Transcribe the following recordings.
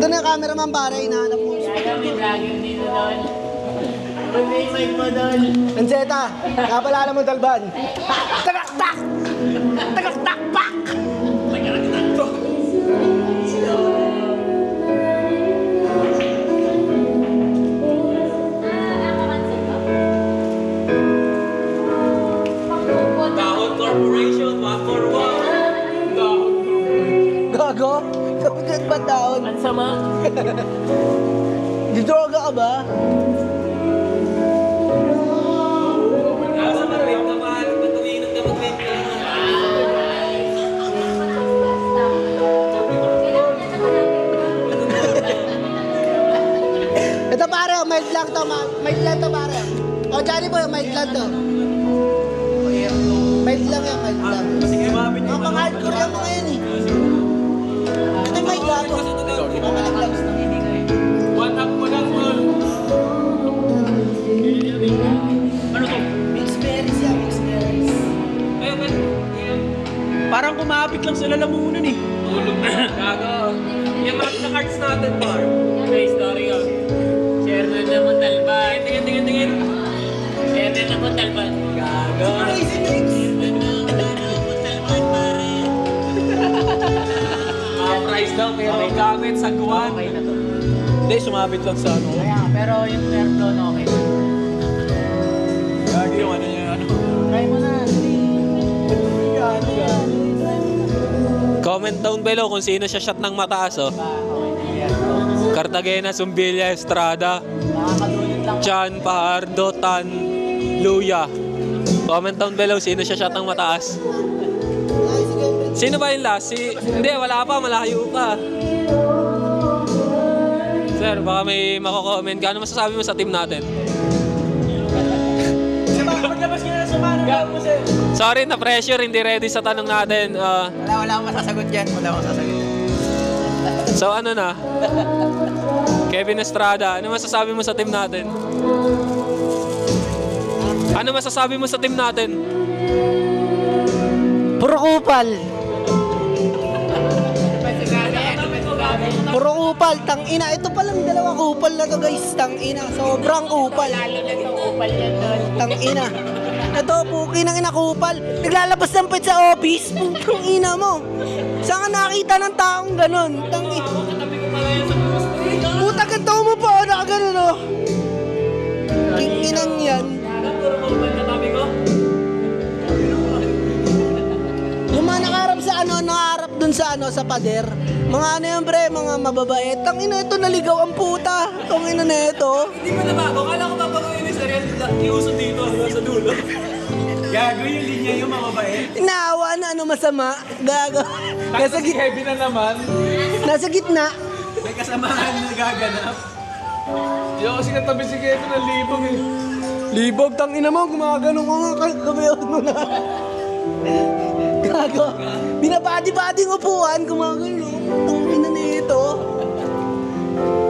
Ito na yung cameraman pare, hinahanap mo. Kaya may vlogger dito doon. May mic mo doon. Lanceta, napalala mo dalban. Tagaktak! Tagaktak! Pak! Dahon Corporation, 141. Gago? Kapigat ba taon? Ang sama. Didroga ka ba? Nasa mag-rate naman, ba't umiinom ka mag-rate ka? Ito pare, mild lang to, mild lang to pare. O, Johnny boy, mild lang to. Mild lang yan, mild lang. Sige, mabit Mga pang-hardcore yung mga yan eh. Ito yung mild lang to. Mamalag lang. One up mo lang, tol. Ano to? Mixed berries yan, mixed berries. Ayun. Parang kumapit lang sila lamunan eh. Tulog na. Gago. Yung mark na cards natin, par. May story ko. Share na naman talban. Tingin. Share na naman talban. Gago. Crazy mix. Price daw, kaya may gamit sa guwan. Okay na to. Hindi, sumabit lang sa ano. Kaya, pero yung airflow na okay. Gagi yung ano niya, ano. Try mo na. Comment down below kung sino siya shot ng mataas, oh. Cartagena, Zumbilya, Estrada, Nakakadulot lang. Chan, Pajardo, Tan, Luya. Comment down below sino siya shot ng mataas. Sino ba yung last? Hindi, wala pa, malayo pa. Sir, baka may mako-comment ka. Ano masasabi mo sa team natin? Maglabas ka na sa mano mo, sir. Sorry, na-pressure, hindi ready sa tanong natin. Wala akong masasagot dyan. Wala akong masasagot. So ano na? Kevin Estrada, ano masasabi mo sa team natin? Ano masasabi mo sa team natin? Puro kupal. Puro kupal. Tangina. Ito palang dalawa kupal na to guys. Tangina. Sobrang kupal. Lalo na sa upal yan doon. Tangina. Ito, puki ng ina kupal. Naglalabas ng pet sa office. Putang ina mo. Saan ka nakita ng taong ganun? Tangina. Puta ganito mo pa. Nakaganon o. Kinginan yan. Yung mga nakaharap sa ano, nakaharap dun sa ano, sa pader. Mga ano yan bre, mga mababait. Tangina ito, naligaw ang puta. Tangina na ito. Hindi mo na bago. Kala ko papagawin ni Sir iuso dito sa dulo. Gago yung linya yung mababait. Naawa na ano masama. Gago. Nasa gitna. Heavy na naman. Nasa gitna. May kasamahan na gaganap. Yung kasi katabi si Kevin ng libog eh. Libog, tangina mo. Gumagano ko nga. Kabayot mo na. Gago. Binabadi-bading upuan. Gumagano. Tangina na ito.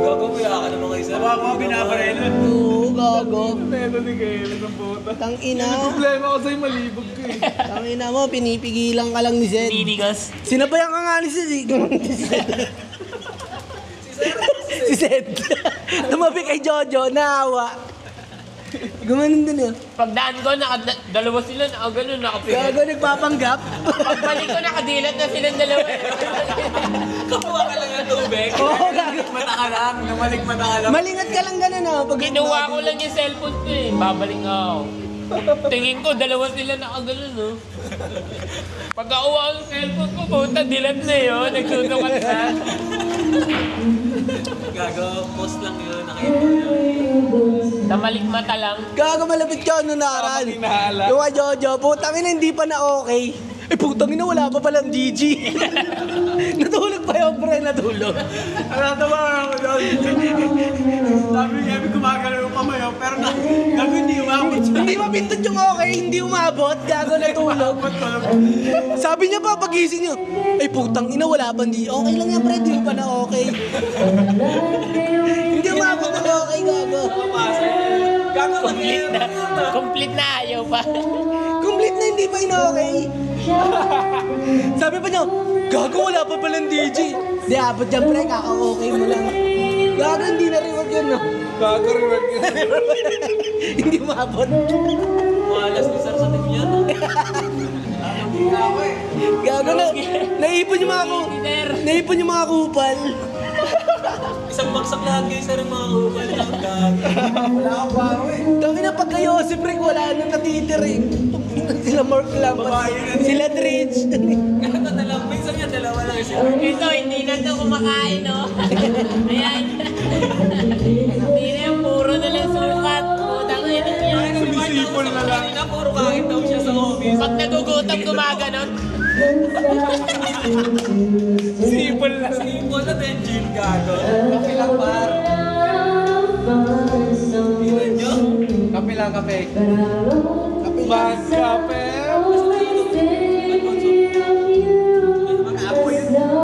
Gago mo yaka naman kayo sa mga binabarelo. Oo, gago. Neto ni Kevin ng puta. Tangina. Problema ko sa'yo malibog ka eh. Tangina mo, pinipigilan ka lang ni Zed. Tinigas. Sinabayan ka nga ni Zed. Si Zed. Tumabi kay Jojo, naawa. Gumanon din yun. Pagdaan ko, dalawa sila, nakaganon, nakapigil. Gago, nagpapanggap. Pagbalik ko, nakadilat na silang dalawa. Kapuha ka lang ng tubig. Oo, gago. Mata ka lang. Namalikmata ka lang. Malingat ka lang ganun ah. Pag Kinuha ko lang yung cellphone ko eh. Babalik nga ako. Tingin ko, dalawa sila nakaganon, no? Pag nakuha ko yung cellphone ko, puta, dilat na yun. Nagsusukat na. Gago, post lang yun. Nakita yun. Namalikmata lang. Gago, malapit ka ano naran. Parang hinahala. Yung kay Jojo, putang ina, hindi pa na okay. Eh putang ina, wala pa palang DG. Natulog pa yung pre, natulog. Natawa ako doon. Sabi niya, gumagalaw yung kamay, pero gago hindi umabot siya. Hindi mapindot yung okay, hindi umabot. Gago, natulog. Sabi niya pa, pagising niyo, ay putang ina, wala pa hindi. Okay lang yan, pre, hindi pa na okay. Hindi umabot na okay, gago. Gago Complete na. Complete na, ayaw pa. Complete na, hindi pa ina-okay. Sabi pa niya, gago, wala pa palang DJ. Di, abot dyan, pre, kaka-okay mo lang. hindi na-reward yun, no? Gago reward yun. Hindi umabot. Malas ni Sir sa team niya, no? Gago na. Naipon yung mga naipon yung mga kupal. Isang bagsak lahat kayo, Sir, yung mga kupal na. Wala ka pa ako eh. Dami na pagka Joseph Rick, wala nang natitiring. Sila Mark lang. Sila Dritch. Gago na lang. Minsan yan, dalawa lang sila. Ito, hindi na ito kumakain, no? Ayan. Hindi na yan, puro na lang sukat. Putang ina niya. Sumisipol na lang. Kanina, puro kain daw siya sa office. Pag nagugutom, gumaganon. Sipol na. Simple na din, Jim, gago. Kape lang, par. Tingnan nyo. Kape lang, kape. Kape lang. Kape.